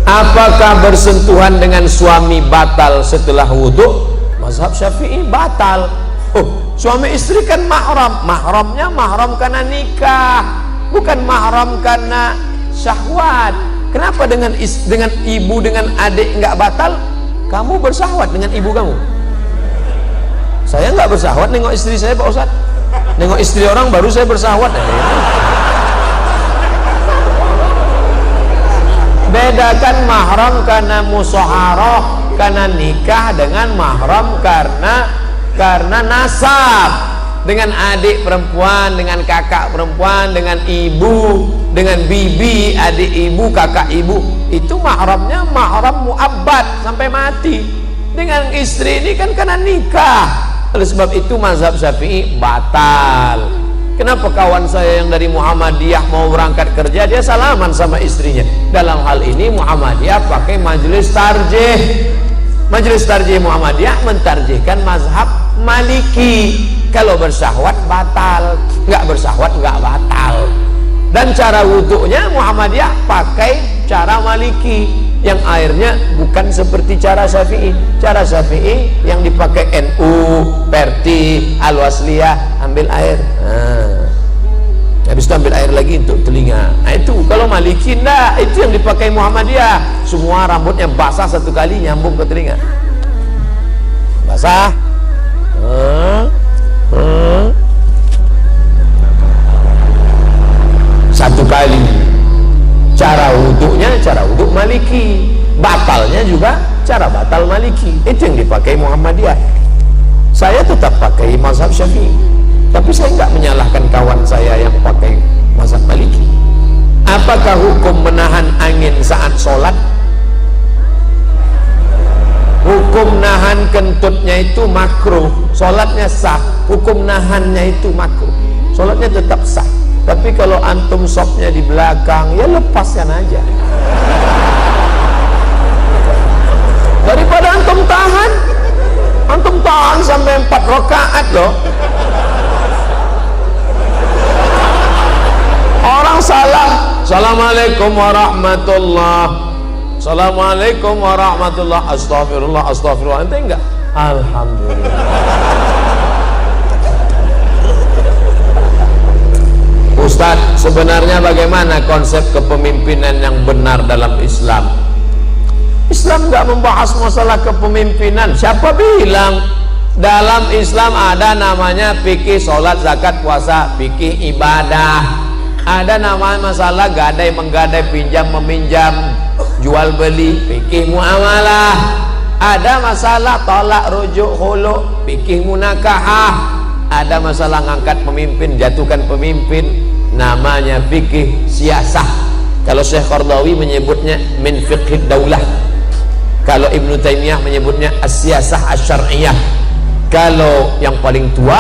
Apakah bersentuhan dengan suami batal setelah wudhu? Mazhab Syafi'i batal. Suami istri kan mahram. Mahramnya mahram karena nikah, bukan mahram karena syahwat. Kenapa dengan ibu dengan adik nggak batal? Kamu bersahwat dengan ibu kamu. Saya nggak bersahwat nengok istri saya, Pak Ustadz. Nengok istri orang baru saya bersahwat. Bedakan mahram karena musyawarah, karena nikah, dengan mahram karena nasab, dengan adik perempuan, dengan kakak perempuan, dengan ibu, dengan bibi, adik ibu, kakak ibu. Itu mahramnya mahram muabbad sampai mati. Dengan istri ini kan karena nikah. Oleh sebab itu mazhab Syafi'i batal. Kenapa kawan saya yang dari Muhammadiyah mau berangkat kerja, dia salaman sama istrinya? Dalam hal ini Muhammadiyah pakai majelis tarjih. Majelis tarjih Muhammadiyah mentarjihkan mazhab Maliki. Kalau bersahwat batal, nggak bersahwat nggak batal. Dan cara wudhunya Muhammadiyah pakai cara Maliki, yang airnya bukan seperti cara Syafi'i. Cara Syafi'i yang dipakai NU, Perti, Al-Wasliyah, ambil air. Habis itu ambil air lagi untuk telinga. Nah itu kalau Maliki enggak, itu yang dipakai Muhammadiyah. Semua rambutnya basah satu kali nyambung ke telinga. Basah. Satu kali. Cara wudhunya cara wudhu Maliki, batalnya juga cara batal Maliki. Itu yang dipakai Muhammadiyah. Saya tetap pakai mazhab Syafi'i, tapi saya nggak menyalahkan kawan saya yang pakai mazhab Maliki. Apakah hukum menahan angin saat sholat? Hukum nahan kentutnya itu makruh, sholatnya sah. Hukum nahannya itu makruh, sholatnya tetap sah. Tapi kalau antum sopnya di belakang, ya lepaskan aja. Daripada antum tahan sampai 4 rakaat loh. Orang salam, assalamualaikum warahmatullah, assalamualaikum warahmatullah, astagfirullah, astagfirullah. Ente enggak? Alhamdulillah. Ustadz, sebenarnya bagaimana konsep kepemimpinan yang benar dalam Islam? Islam nggak membahas masalah kepemimpinan. Siapa bilang dalam Islam ada namanya fikih sholat, zakat, puasa, fikih ibadah. Ada namanya masalah gadai menggadai, pinjam meminjam, jual beli, fikih muamalah. Ada masalah tolak rujuk khulu, fikih munakahah. Ada masalah ngangkat pemimpin, jatuhkan pemimpin, namanya fikih siasah. Kalau Syekh Qardawi menyebutnya min fiqhid daulah. Kalau Ibnu Taimiyah menyebutnya as-siyasah asy-syar'iyyah. Kalau yang paling tua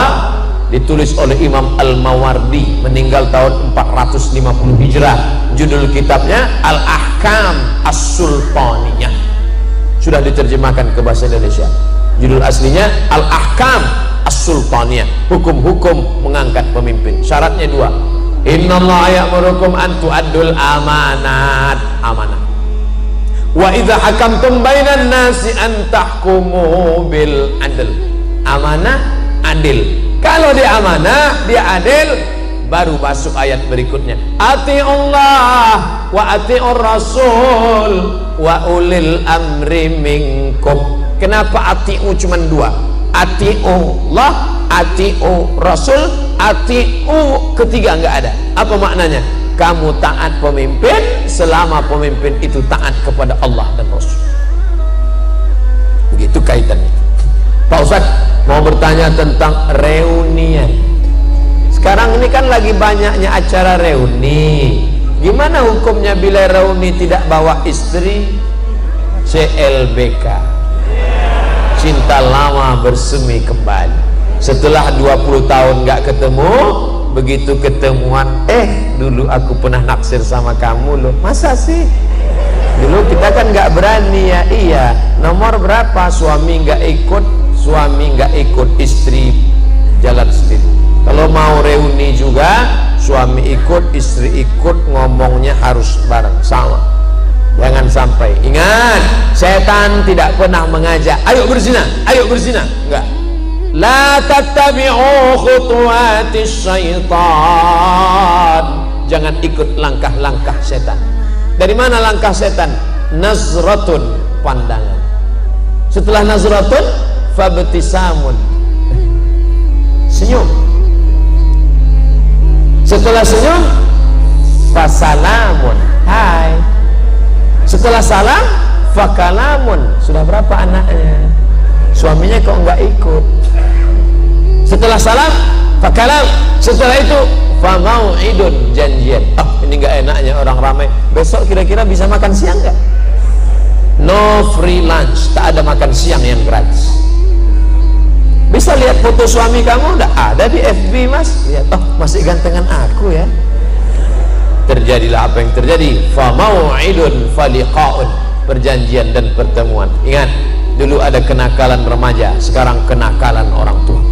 ditulis oleh Imam Al-Mawardi, meninggal tahun 450 Hijrah. Judul kitabnya Al-Ahkam As-Sultaniyah. Sudah diterjemahkan ke bahasa Indonesia. Judul aslinya Al-Ahkam As-Sultaniyah, hukum-hukum mengangkat pemimpin. Syaratnya 2. Innallaha ya'murukum an tu'addul amanat, amanah. Wa idza hakamtum bainan nasi an tahkumu bil adl. Amanah, adil. Kalau dia amanah, dia adil, baru masuk ayat berikutnya. Ati'ullah wa ati'ur rasul wa ulil amri minkum. Kenapa ati'u cuma 2? Ati'ullah, ati'u rasul, ati'u ketiga nggak ada. Apa maknanya? Kamu taat pemimpin selama pemimpin itu taat kepada Allah dan Rasul. Begitu kaitannya. Pak Ustadz mau bertanya tentang reunian. Sekarang ini kan lagi banyaknya acara reuni. Gimana hukumnya bila reuni tidak bawa istri? CLBK, cinta lama bersemi kembali. Setelah 20 tahun nggak ketemu, begitu ketemuan, dulu aku pernah naksir sama kamu loh. Masa sih? Dulu kita kan nggak berani ya. Iya, nomor berapa? Suami nggak ikut, istri jalan sendiri. Kalau mau reuni juga, suami ikut, istri ikut, ngomongnya harus bareng sama. Jangan sampai, ingat, setan tidak pernah mengajak ayo berzina, ayo berzina, enggak. La tattabi'u khutuwatis syaitan, jangan ikut langkah-langkah setan. Dari mana langkah setan? Nazratun, pandangan. Setelah nazratun, fabtisamun, senyum. Setelah senyum, fasalamun, hai. Setelah salam, fakalamun, sudah berapa anaknya? Suaminya kok enggak ikut. Setelah salam, fakalam. Setelah itu, famau'idun, janjian. Ini enggak enaknya orang ramai. Besok kira-kira bisa makan siang enggak? No free lunch, tak ada makan siang yang gratis. Bisa lihat foto suami kamu? Enggak ada di FB, mas. Lihat, masih gantengan aku ya. Terjadilah apa yang terjadi. Famau'idun faliqa'un, perjanjian dan pertemuan. Ingat, dulu ada kenakalan remaja, sekarang kenakalan orang tua.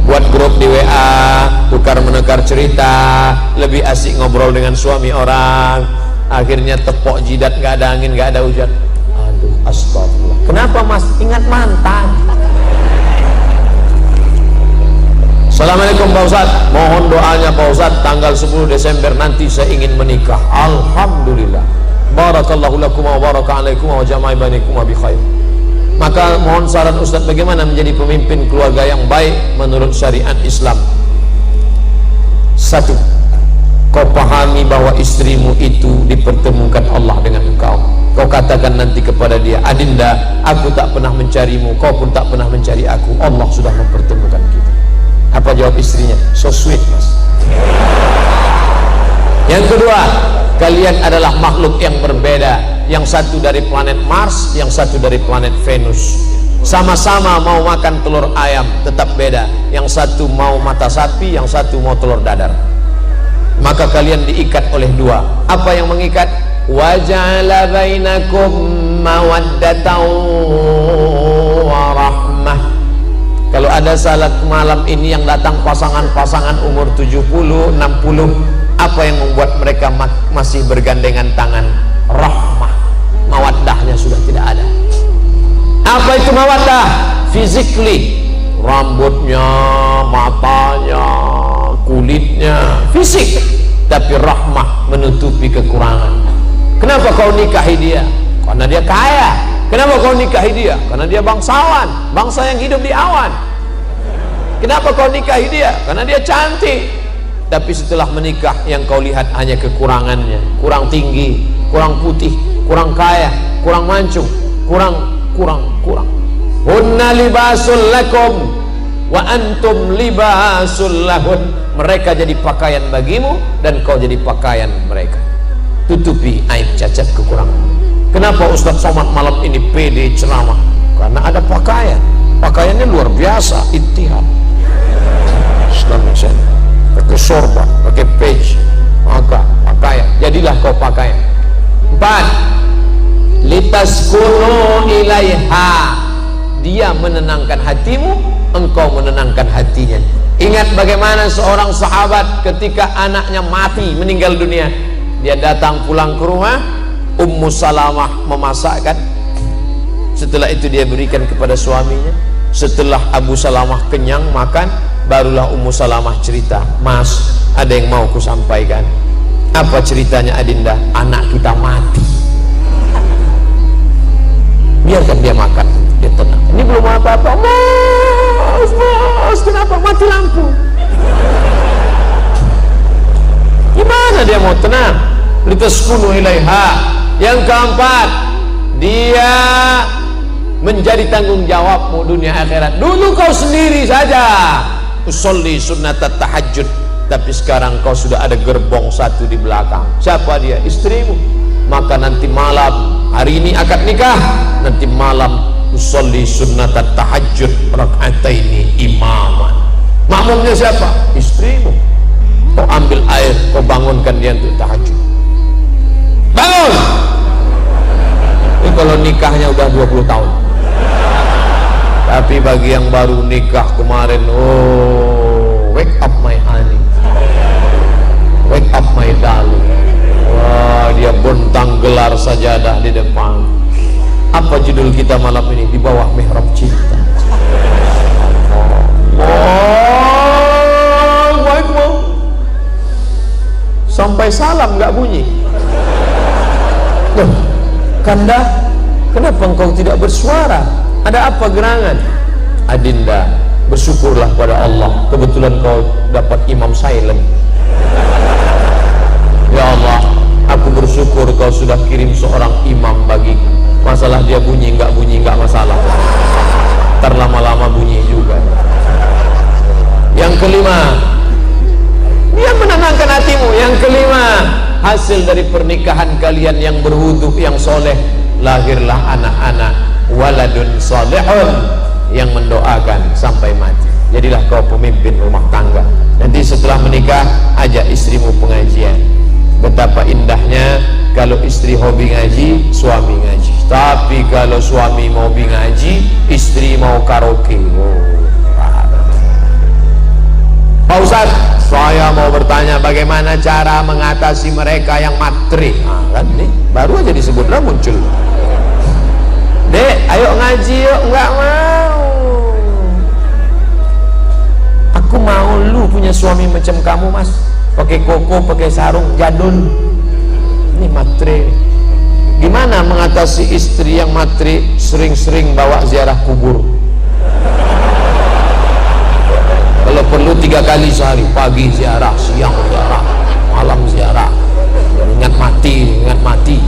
Buat grup di WA, tukar menukar cerita, lebih asik ngobrol dengan suami orang. Akhirnya tepok jidat, gak ada angin, gak ada hujan. Aduh, astagfirullah. Kenapa mas? Ingat mantan. Assalamualaikum Pak Ustadz, mohon doanya Pak Ustadz, tanggal 10 Desember nanti saya ingin menikah. Alhamdulillah. Barakallahu lakum wa baraka alaikum wa jama'i bainakum wa bi khair. Maka mohon saran Ustadz, bagaimana menjadi pemimpin keluarga yang baik menurut syariat Islam. Satu, kau pahami bahwa istrimu itu dipertemukan Allah dengan engkau. Kau katakan nanti kepada dia, Adinda, aku tak pernah mencarimu, kau pun tak pernah mencari aku, Allah sudah mempertemukan kita. Apa jawab istrinya? So sweet mas. Yang kedua, kalian adalah makhluk yang berbeda. Yang satu dari planet Mars, yang satu dari planet Venus. Sama-sama mau makan telur ayam, tetap beda. Yang satu mau mata sapi, yang satu mau telur dadar. Maka kalian diikat oleh dua. Apa yang mengikat? Wa ja'ala bainakum mawaddatan wa rahmah. Kalau ada salat malam ini yang datang pasangan-pasangan umur 70, 60, apa yang membuat mereka masih bergandengan tangan? Rahmah. Mawaddahnya sudah tidak ada. Apa itu mawaddah? Physically, rambutnya, matanya, kulitnya, fisik. Tapi rahmah menutupi kekurangan. Kenapa kau nikahi dia? Karena dia kaya. Kenapa kau nikahi dia? Karena dia bangsawan, bangsa yang hidup di awan. Kenapa kau nikahi dia? Karena dia cantik. Tapi setelah menikah, yang kau lihat hanya kekurangannya. Kurang tinggi, kurang putih, kurang kaya, kurang mancung, kurang. Hunna libasul lakum wa antum libasul lahun. Mereka jadi pakaian bagimu dan kau jadi pakaian mereka. Tutupi aib, cacat, kekurangan. Kenapa Ustadz Somad malam ini pede ceramah? Karena ada pakaian. Pakaiannya luar biasa, ittihad. Islam pakai sorban, pakai page, maka pakaian. Jadilah kau pakaian. 4. Litaskunu ilaiha. Dia menenangkan hatimu, engkau menenangkan hatinya. Ingat bagaimana seorang sahabat ketika anaknya mati, meninggal dunia, dia datang pulang ke rumah. Ummu Salamah memasakkan. Setelah itu dia berikan kepada suaminya. Setelah Abu Salamah kenyang makan, barulah Ummu Salamah cerita, Mas, ada yang mau ku sampaikan. Apa ceritanya Adinda? Anak kita mati. Biarkan dia makan, dia tenang. Ini belum apa-apa. Mas, kenapa mati lampu? Gimana dia mau tenang? Litaskunu ilaiha. Yang keempat, dia menjadi tanggung jawabmu dunia akhirat. Dulu kau sendiri saja usolli sunnat tahajud, tapi sekarang kau sudah ada gerbong satu di belakang. Siapa dia? Istrimu. Maka nanti malam, hari ini akad nikah, nanti malam usolli sunnat tahajud raka'ataini imaman. Makmumnya siapa? Istrimu. Kau ambil air, kau bangunkan dia untuk tahajud. Bangun. Ini kalau nikahnya udah 20 tahun. Tapi bagi yang baru nikah kemarin, oh, wake up my honey, wake up my darling. Wah, dia bentang gelar sajadah di depan. Apa judul kita malam ini? Di bawah mihrab cinta. Oh, baik mau. Sampai salam nggak bunyi. Loh, Kanda, kenapa engkau tidak bersuara? Ada apa gerangan? Adinda, bersyukurlah pada Allah, kebetulan kau dapat imam silent. Ya Allah, aku bersyukur kau sudah kirim seorang imam bagiku. Masalah dia bunyi nggak masalah. Ntar lama-lama bunyi juga. Yang kelima, dia menenangkan hatimu. Yang kelima, hasil dari pernikahan kalian yang berwudu, yang soleh, lahirlah anak-anak waladun salihun yang mendoakan sampai mati. Jadilah kau pemimpin rumah tangga. Nanti setelah menikah, ajak istrimu pengajian. Betapa indahnya kalau istri hobi ngaji, suami ngaji. Tapi kalau suami mau hobi ngaji, istri mau karaoke. Pak Ustadz, saya mau bertanya bagaimana cara mengatasi mereka yang matre. Nah, kan nih, baru aja disebutlah muncul. Dek, ayo ngaji yuk. Enggak mau. Aku mau lu punya suami macam kamu, Mas. Pakai koko, pakai sarung, jadul. Ini matre. Gimana mengatasi istri yang matre, sering-sering bawa ziarah kubur? Kalau perlu 3 kali sehari, pagi ziarah, siang ziarah, malam ziarah. Ingat mati.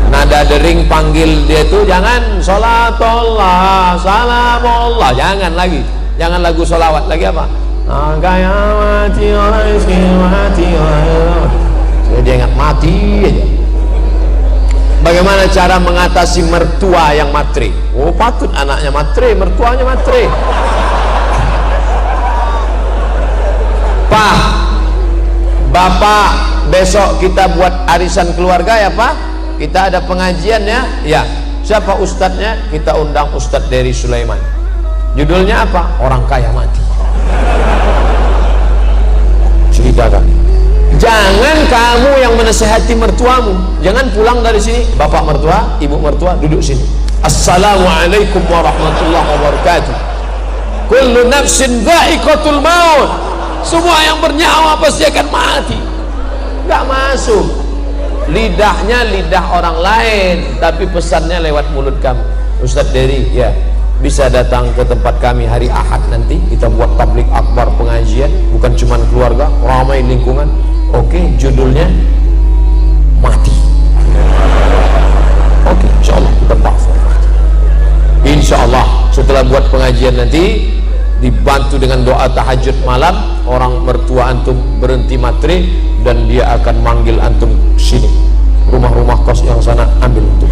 Nada dering panggil dia itu jangan sholatullah, salamullah, jangan lagi, jangan lagu sholawat lagi apa? Kayak mati orang mati orang. Dia ingat mati aja. Bagaimana cara mengatasi mertua yang matre? Oh, patut anaknya matre, mertuanya matre. Pak, Bapak, besok kita buat arisan keluarga ya Pak. Kita ada pengajian ya. Ya, siapa ustadznya? Kita undang Ustadz dari Sulaiman. Judulnya apa? Orang kaya mati. Ceritakan. Jangan kamu yang menasihati mertuamu. Jangan pulang dari sini, bapak mertua, ibu mertua, duduk sini. Assalamualaikum warahmatullahi wabarakatuh. Kullu nafsin dha'iqatul maut. Semua yang bernyawa pasti akan mati. Gak masuk. Lidahnya lidah orang lain, tapi pesannya lewat mulut kamu. Ustadz Dery, ya, bisa datang ke tempat kami hari Ahad nanti. Kita buat tablik akbar pengajian, bukan cuma keluarga, ramai lingkungan. Oke, judulnya mati. Oke, insyaallah kita bahas. Insyaallah setelah buat pengajian nanti, dibantu dengan doa tahajud malam, orang mertua antum berhenti matre dan dia akan manggil antum sini, rumah-rumah kos yang sana, ambil untuk.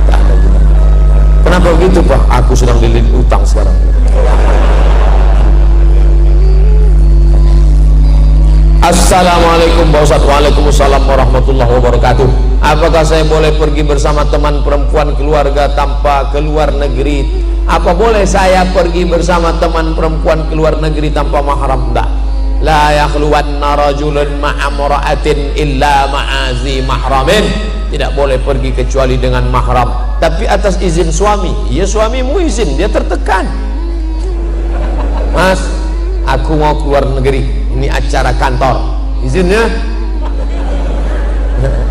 Tak ada juga. Kenapa begitu Pak? Aku sedang dililit utang sekarang. Assalamualaikum Pak Ustadz. Waalaikumsalam warahmatullahi wabarakatuh. Apakah saya boleh pergi bersama teman perempuan keluarga tanpa keluar negeri? Apa boleh saya pergi bersama teman perempuan keluar negeri tanpa mahram? Tidak. La yakhluwanna rajulun ma'amra'atin illa ma'azi mahramin. Tidak boleh pergi kecuali dengan mahram, tapi atas izin suami. Ya, suamimu izin, dia tertekan. Mas, aku mau keluar negeri, ini acara kantor, izinnya?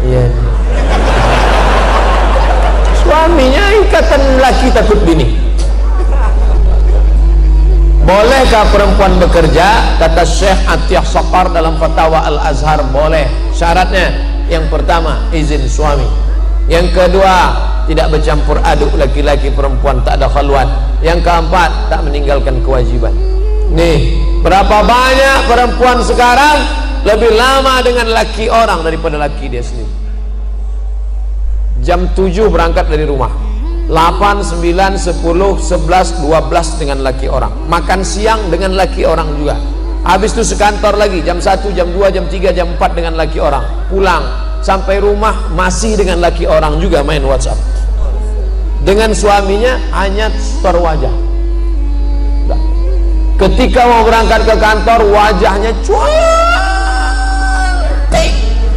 Iya. Suaminya ikatan laki takut bini. Bolehkah perempuan bekerja? Kata Syekh Atiyah Saqar dalam Fatwa Al-Azhar, boleh. Syaratnya, yang pertama izin suami, yang kedua tidak bercampur aduk laki-laki perempuan, tak ada khalwat, yang keempat tak meninggalkan kewajiban. Nih, berapa banyak perempuan sekarang lebih lama dengan laki orang daripada laki dia sendiri. Jam 7 berangkat dari rumah, 8, 9, 10, 11, 12 dengan laki orang, makan siang dengan laki orang juga, habis itu sekantor lagi jam 1, jam 2, jam 3, jam 4 dengan laki orang, pulang sampai rumah masih dengan laki orang juga, main WhatsApp. dengan suaminya hanya setor wajah. Ketika mau berangkat ke kantor, wajahnya cantik,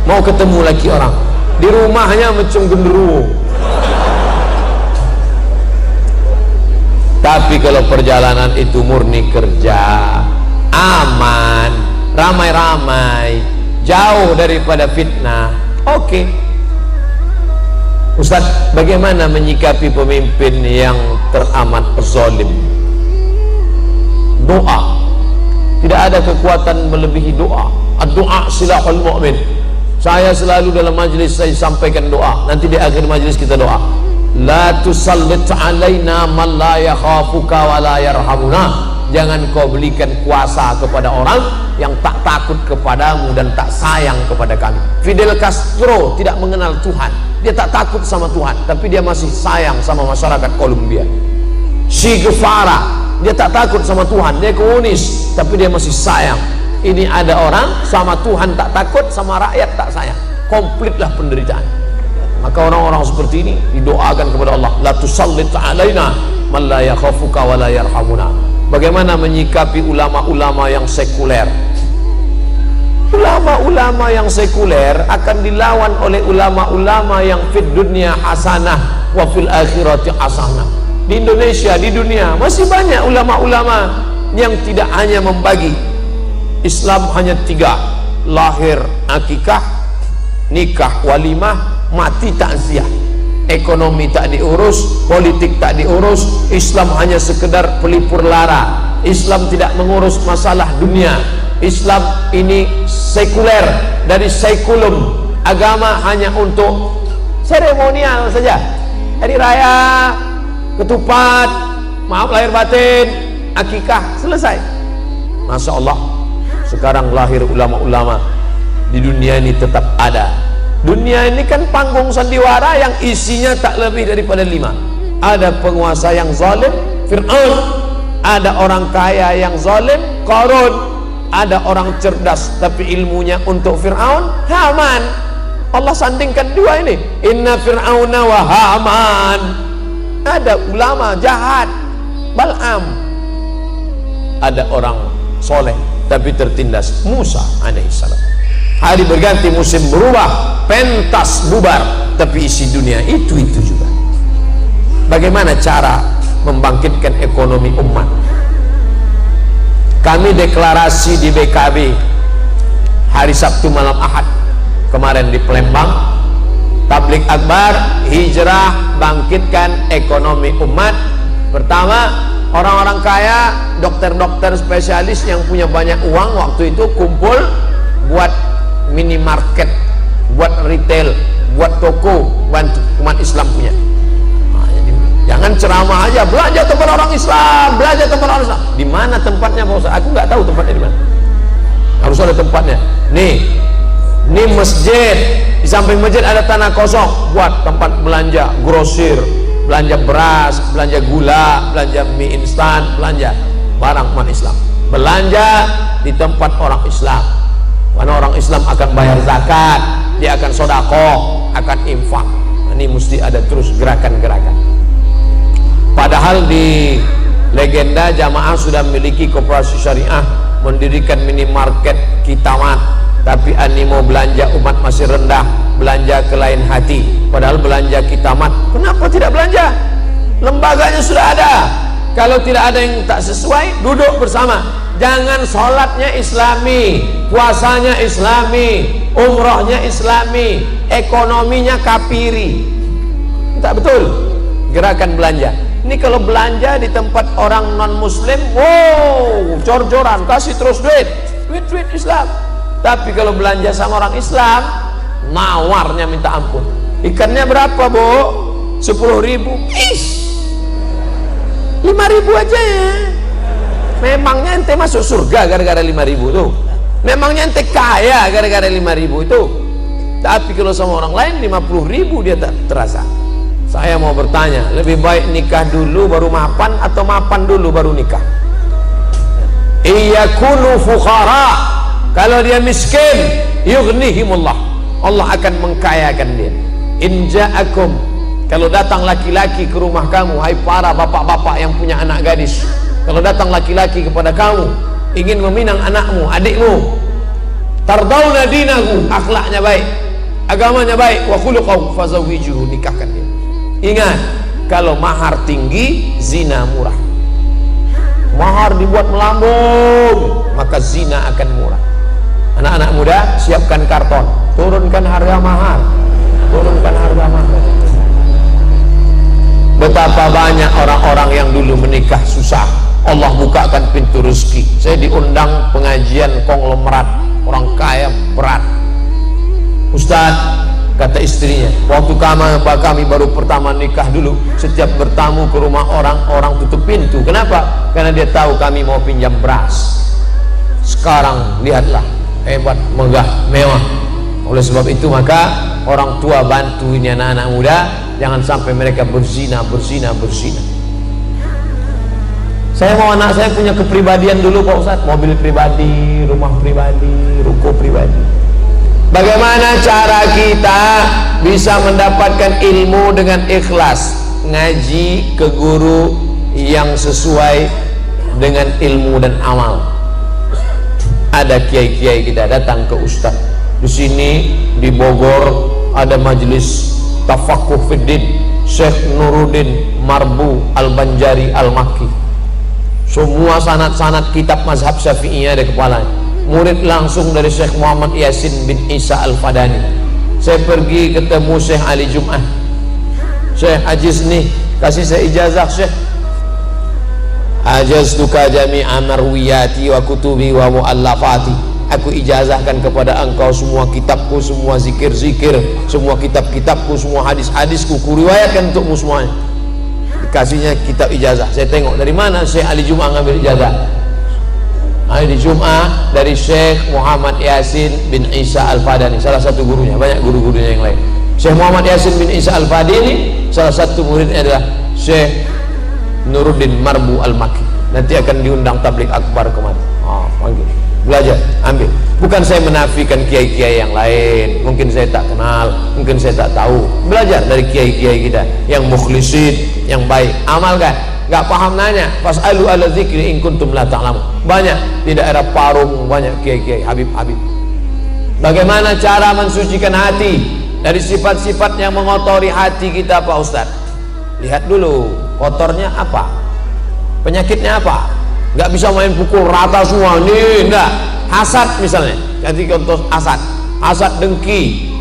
mau ketemu lagi orang. Di rumahnya macam genderuwo. Tapi kalau perjalanan itu murni kerja, aman, ramai-ramai, jauh daripada fitnah, oke. Ustaz, bagaimana menyikapi pemimpin yang teramat zalim? Doa. Tidak ada kekuatan melebihi doa. Doa silahul mu'min. Saya selalu dalam majlis saya sampaikan doa. Nanti di akhir majlis kita doa. La tusallit alaina man la yakhafuka wa la yarhamuna. Jangan kau berikan kuasa kepada orang yang tak takut kepadamu dan tak sayang kepada kami. Fidel Castro tidak mengenal Tuhan. Dia tak takut sama Tuhan, tapi dia masih sayang sama masyarakat Kolombia. Che Guevara, dia tak takut sama Tuhan, dia komunis, tapi dia masih sayang. Ini ada orang sama Tuhan tak takut, sama rakyat tak sayang. Komplitlah penderitaan. Maka orang-orang seperti ini didoakan kepada Allah, la tusallit alaina man la yakhafuka wa la yarhamuna. Bagaimana menyikapi ulama-ulama yang sekuler? Ulama-ulama yang sekuler akan dilawan oleh ulama-ulama yang fid dunya hasanah wa fil akhirati hasanah. Di Indonesia, di dunia masih banyak ulama-ulama yang tidak hanya membagi Islam, hanya 3: lahir akikah, nikah walimah, mati takziah. Ekonomi tak diurus, politik tak diurus, Islam hanya sekedar pelipur lara. Islam tidak mengurus masalah dunia. Islam ini sekuler, dari sekulum. Agama hanya untuk seremonial saja. Hari raya, ketupat, maaf lahir batin, akikah, selesai. Masya Allah, sekarang lahir ulama-ulama di dunia ini tetap ada. Dunia ini kan panggung sandiwara yang isinya tak lebih daripada 5. Ada penguasa yang zalim, Fir'aun. Ada orang kaya yang zalim, Qarun. Ada orang cerdas tapi ilmunya untuk Fir'aun, Haman. Allah sandingkan 2 ini, inna Fir'auna wa Haman. Ada ulama jahat, Bal'am. Ada orang soleh tapi tertindas, Musa alaihissalam. Hari berganti, musim berubah, pentas bubar, tapi isi dunia itu juga. Bagaimana cara membangkitkan ekonomi umat? Kami deklarasi di BKB hari Sabtu malam Ahad kemarin di Palembang, tablik akbar, hijrah, bangkitkan ekonomi umat. Pertama, orang-orang kaya, dokter-dokter spesialis yang punya banyak uang waktu itu kumpul buat minimarket, buat retail, buat toko, bantu umat Islam punya. Jangan ceramah aja, belanja tempat orang Islam, belanja tempat orang Islam. Di mana tempatnya Pak Ustaz? Aku nggak tahu tempatnya di mana. Harus ada tempatnya. Nih masjid, di samping masjid ada tanah kosong buat tempat belanja grosir, belanja beras, belanja gula, belanja mie instan, belanja barang umat Islam. Belanja di tempat orang Islam. Karena orang Islam akan bayar zakat, dia akan sodakoh, akan infak. Ini mesti ada terus gerakan-gerakan. Padahal di legenda jamaah sudah memiliki koperasi syariah, mendirikan minimarket Kitamat, tapi animo belanja umat masih rendah, belanja ke lain hati. Padahal belanja Kitamat, kenapa tidak belanja? Lembaganya sudah ada. Kalau tidak ada yang tak sesuai, duduk bersama. Jangan sholatnya Islami, puasanya Islami, umrohnya Islami, ekonominya kafiri. Tak betul. Gerakan belanja. Ini kalau belanja di tempat orang non muslim, wow, jor-joran, kasih terus duit Islam. Tapi kalau belanja sama orang Islam, nawarnya minta ampun. Ikannya berapa, Bu? 10.000. Ish, 5.000 aja ya. Memangnya ente masuk surga gara-gara 5.000 tuh? Memangnya ente kaya gara-gara 5.000 itu? Tapi kalau sama orang lain 50.000 dia tak terasa. Saya mau bertanya, lebih baik nikah dulu baru mapan atau mapan dulu baru nikah? Iyakunu fuqara, kalau dia miskin, yughnihimullah, Allah akan mengkayakan dia. In ja'akum, Kalau datang laki-laki ke rumah kamu, hai para bapak-bapak yang punya anak gadis, kalau datang laki-laki kepada kamu ingin meminang anakmu, adikmu, tardawna dinahu, akhlaknya baik, agamanya baik, wa khuluquhu fazawwijuhu, nikahkan dia. Ingat, kalau mahar tinggi, zina murah. Mahar dibuat melambung, maka zina akan murah. Anak-anak muda, siapkan karton, turunkan harga mahar, turunkan harga mahar. Betapa banyak orang-orang yang dulu menikah susah, Allah bukakan pintu rezeki. Saya diundang pengajian konglomerat, orang kaya berat. Ustaz, kata istrinya, waktu kami baru pertama nikah dulu, setiap bertamu ke rumah orang tutup pintu. Kenapa? Karena dia tahu kami mau pinjam beras. Sekarang lihatlah, hebat, megah, mewah. Oleh sebab itu maka orang tua bantu ini anak-anak muda, jangan sampai mereka berzina. Saya mau anak saya punya kepribadian dulu Pak Ustadz, mobil pribadi, rumah pribadi, ruko pribadi. Bagaimana cara kita bisa mendapatkan ilmu dengan ikhlas? Ngaji ke guru yang sesuai dengan ilmu dan amal. Ada kiai-kiai kita datang ke ustaz. Di sini di Bogor ada majelis Tafakuh Fiddin Syekh Nuruddin Marbu Al-Banjari Al-Makki. Semua sanad-sanad kitab mazhab Syafi'iyah ada kepalanya. Murid langsung dari Syekh Muhammad Yasin bin Isa Al-Fadani. Saya pergi ketemu Syekh Ali Jum'ah. Syekh ajiz nih, kasih saya ijazah Syekh. Ajaztuka jami'a marwiyati wa kutubi wa mu'allafati. Aku ijazahkan kepada engkau semua kitabku, semua zikir-zikir, semua kitab-kitabku, semua hadis-hadisku, kuriwayatkan untukmu semuanya. Dikasihnya kitab ijazah. Saya tengok dari mana Syekh Ali Jum'ah ngambil ijazah. Hari Jum'ah dari Syekh Muhammad Yasin bin Isa Al-Fadani, salah satu gurunya, banyak guru-gurunya yang lain. Syekh Muhammad Yasin bin Isa Al-Fadani, salah satu muridnya adalah Syekh Nuruddin Marbu Al-Makki. Nanti akan diundang tabligh akbar kemari. Panggil, belajar, ambil. Bukan saya menafikan kiai-kiai yang lain, mungkin saya tak kenal, mungkin saya tak tahu. Belajar dari kiai-kiai kita yang mukhlisin, yang baik, amalkan. Gak paham nanya, fas'alu ala dzikri in kuntum la ta'lamun. Banyak di daerah Parung, banyak kiai-kiai, habib-habib. Bagaimana cara mensucikan hati dari sifat-sifat yang mengotori hati kita Pak Ustaz? Lihat dulu, kotornya apa, penyakitnya apa. Gak bisa main pukul rata semua nih, enggak. Hasad misalnya, ganti contoh hasad dengki,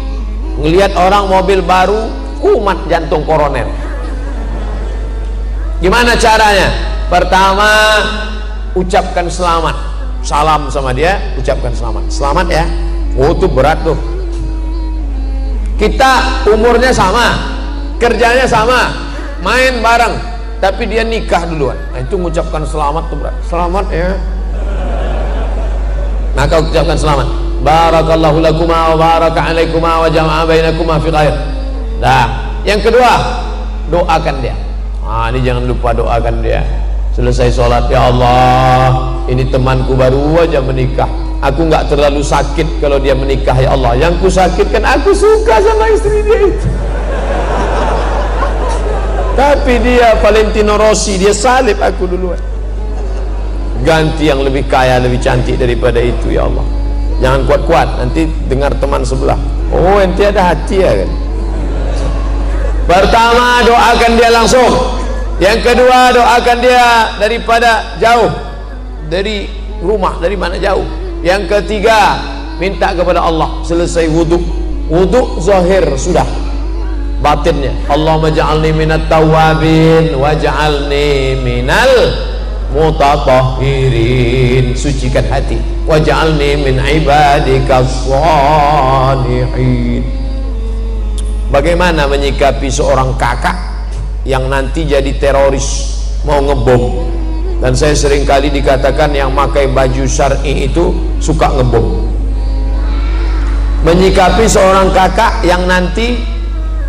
ngelihat orang mobil baru, kumat jantung koroner. Gimana caranya? Pertama, ucapkan selamat, salam sama dia, ucapkan selamat, selamat ya. Oh itu berat tuh. Kita umurnya sama, kerjanya sama, main bareng, tapi dia nikah duluan. Nah, itu mengucapkan selamat tuh berat. Selamat ya. Maka ucapkan selamat. Barakallahu lakuma wa baraka alaikuma wa jama'a bainakuma fi khair. Nah, yang kedua, doakan dia. Ini jangan lupa doakan dia. Selesai sholat, ya Allah, ini temanku baru aja menikah, aku nggak terlalu sakit kalau dia menikah ya Allah. Yang ku sakitkan, aku suka sama istri dia itu. Tapi dia Valentino Rossi, dia salib aku duluan. Ganti yang lebih kaya, lebih cantik daripada itu ya Allah. Jangan kuat-kuat, nanti dengar teman sebelah, oh ente ada hati ya kan. Pertama, doakan dia langsung. Yang kedua, doakan dia daripada jauh, dari rumah, dari mana jauh. Yang ketiga, minta kepada Allah. Selesai wudhu, wudhu zahir sudah, batinnya Allahumma ja'alni minat tawabin waj'alni minal mutatahhirin, sucikan hati, waj'alni min ibadika shalihin. Bagaimana menyikapi seorang kakak yang nanti jadi teroris, mau ngebom? Dan saya sering kali dikatakan yang pakai baju syar'i itu suka ngebom. Menyikapi seorang kakak yang nanti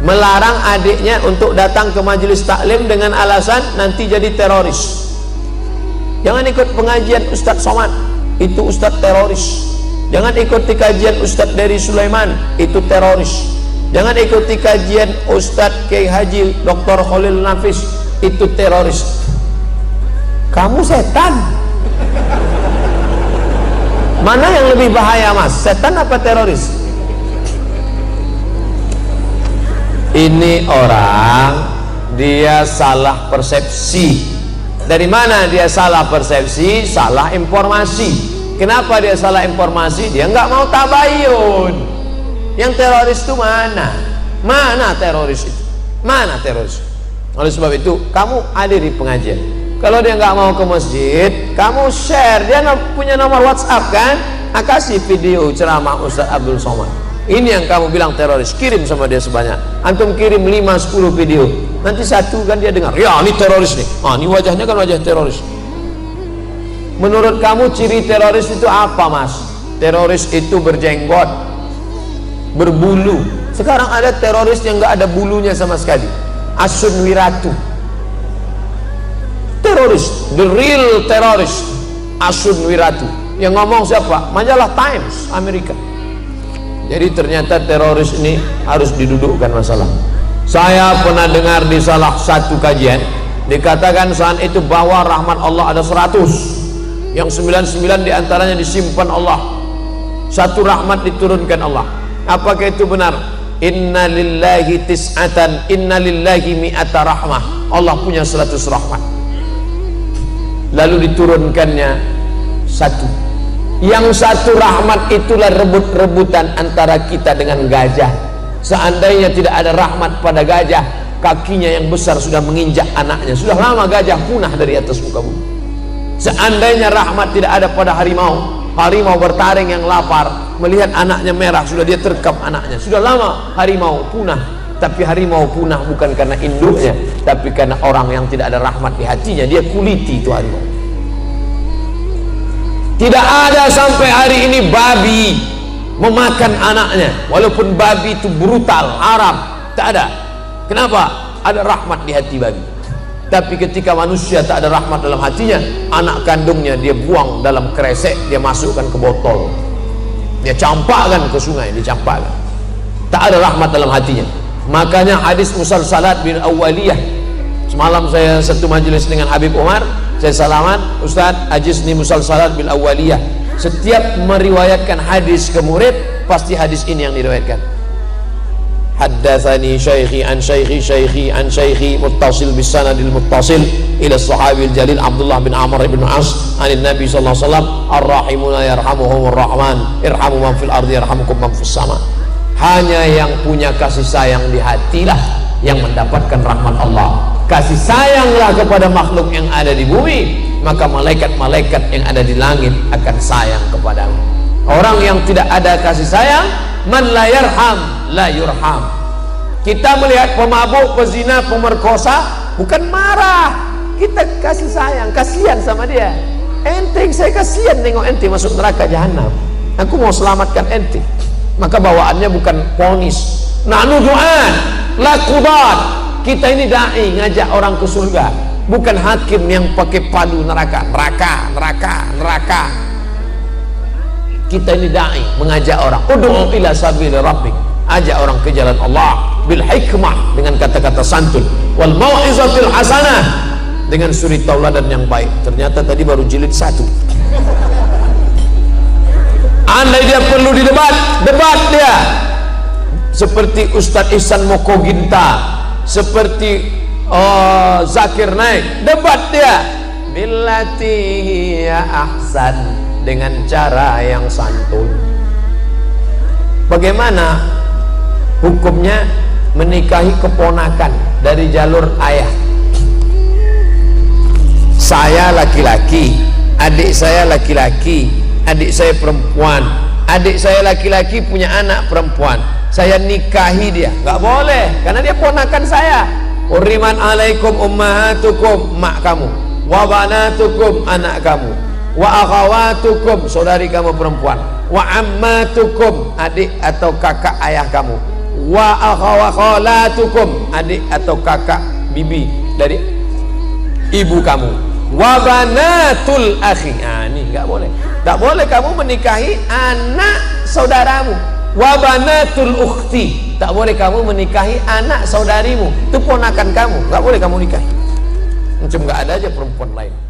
melarang adiknya untuk datang ke majelis taklim dengan alasan nanti jadi teroris. Jangan ikut pengajian Ustadz Somad, itu Ustadz teroris. Jangan ikuti kajian Ustadz dari Sulaiman, itu teroris. Jangan ikuti kajian Ustadz Kiai Haji Dr. Khalil Nafis, itu teroris. Kamu setan. Mana yang lebih bahaya mas, setan apa teroris? Ini orang dia salah persepsi. Dari mana dia salah persepsi? Salah informasi. Kenapa dia salah informasi? Dia nggak mau tabayun. Yang teroris itu mana? Mana teroris itu? Mana teroris? Oleh sebab itu kamu hadiri pengajian. Kalau dia nggak mau ke masjid, kamu share. Dia punya nomor WhatsApp kan? Kasih video ceramah Ustaz Abdul Somad. Ini yang kamu bilang teroris, kirim sama dia sebanyak. Antum kirim 5-10 video, nanti satu kan dia dengar, ya ini teroris nih. Ini wajahnya kan wajah teroris. Menurut kamu ciri teroris itu apa mas? Teroris itu berjenggot, berbulu. Sekarang ada teroris yang nggak ada bulunya sama sekali. Asun Wiratu, teroris, the real teroris, Asun Wiratu. Yang ngomong siapa? Majalah Times Amerika. Jadi ternyata teroris ini harus didudukkan masalah. Saya pernah dengar di salah satu kajian dikatakan saat itu bahwa rahmat Allah ada 100, yang 99 diantaranya disimpan Allah, satu rahmat diturunkan Allah. Apakah itu benar? Inna lillahi tis'atan, inna lillahi mi'ata rahmah. Allah punya 100 rahmat, lalu diturunkannya satu. Yang satu rahmat itulah rebut-rebutan antara kita dengan gajah. Seandainya tidak ada rahmat pada gajah, kakinya yang besar sudah menginjak anaknya. Sudah lama gajah punah dari atas muka bumi. Seandainya rahmat tidak ada pada harimau, harimau bertaring yang lapar melihat anaknya merah, sudah dia terkam anaknya. Sudah lama harimau punah. Tapi harimau punah bukan karena induknya, tapi karena orang yang tidak ada rahmat di hatinya. Dia kuliti itu harimau. Tidak ada sampai hari ini babi memakan anaknya, walaupun babi itu brutal, haram. Tak ada. Kenapa? Ada rahmat di hati babi. Tapi ketika manusia tak ada rahmat dalam hatinya, anak kandungnya dia buang dalam kresek, dia masukkan ke botol, dia campakkan ke sungai, dia campakkan. Tak ada rahmat dalam hatinya. Makanya hadis musalsalat bil awwaliyah. Semalam saya satu majelis dengan Habib Umar, saya salaman, Ustaz ajizni musalsalat bil awwaliyah. Setiap meriwayatkan hadis ke murid, pasti hadis ini yang diriwayatkan. Haddatsani syaikhi an syaikhi syaikhi an syaikhi muttasil bis sanadil muttasil ila sahabil jalil Abdullah bin Amr bin As anin Nabi sallallahu alaihi wasallam ar-rahimuna yarhamuhumur rahman irhamu man fil ardi yarhamukum man fis sama. Hanya yang punya kasih sayang di hatilah yang mendapatkan rahmat Allah. Kasih sayanglah kepada makhluk yang ada di bumi, maka malaikat-malaikat yang ada di langit akan sayang kepadamu. Orang yang tidak ada kasih sayang, man la yarham la yurham. Kita melihat pemabuk, pezina, pemerkosa, bukan marah, kita kasih sayang, kasihan sama dia. Ente, saya kasihan nengok ente masuk neraka jahanam, aku mau selamatkan ente. Maka bawaannya bukan ponis, nahnu du'an la qudat. Kita ini dai, ngajak orang ke surga, bukan hakim yang pakai padu neraka. Kita ini dai, mengajak orang, ud'u ila sabili rabbik, ajak orang ke jalan Allah bil hikmah, dengan kata-kata santun, wal mau'izatil hasanah, dengan suri tauladan yang baik. Ternyata tadi baru jilid 1. Andai dia perlu didebat, debat dia. Seperti Ustadz Ihsan Mokoginta, seperti Zakir Naik, debat dia billati hiya ahsan, dengan cara yang santun. Bagaimana hukumnya menikahi keponakan dari jalur ayah? Saya laki-laki, adik saya laki-laki, adik saya perempuan, adik saya laki-laki punya anak perempuan, saya nikahi dia, nggak boleh, karena dia ponakan saya. Uriman alaikum ummahatukum, mak kamu, wa banatukum, anak kamu, wa akhawatukum, saudari kamu perempuan, wa ammatukum, adik atau kakak ayah kamu, wa akhawakhalatukum, adik atau kakak bibi dari ibu kamu, wa banatul akhi. Ini nggak boleh. Tak boleh kamu menikahi anak saudaramu. wa banatul ukhti, tak boleh kamu menikahi anak saudarimu, itu ponakan kamu, nggak boleh kamu nikahi. Macam nggak ada aja perempuan lain.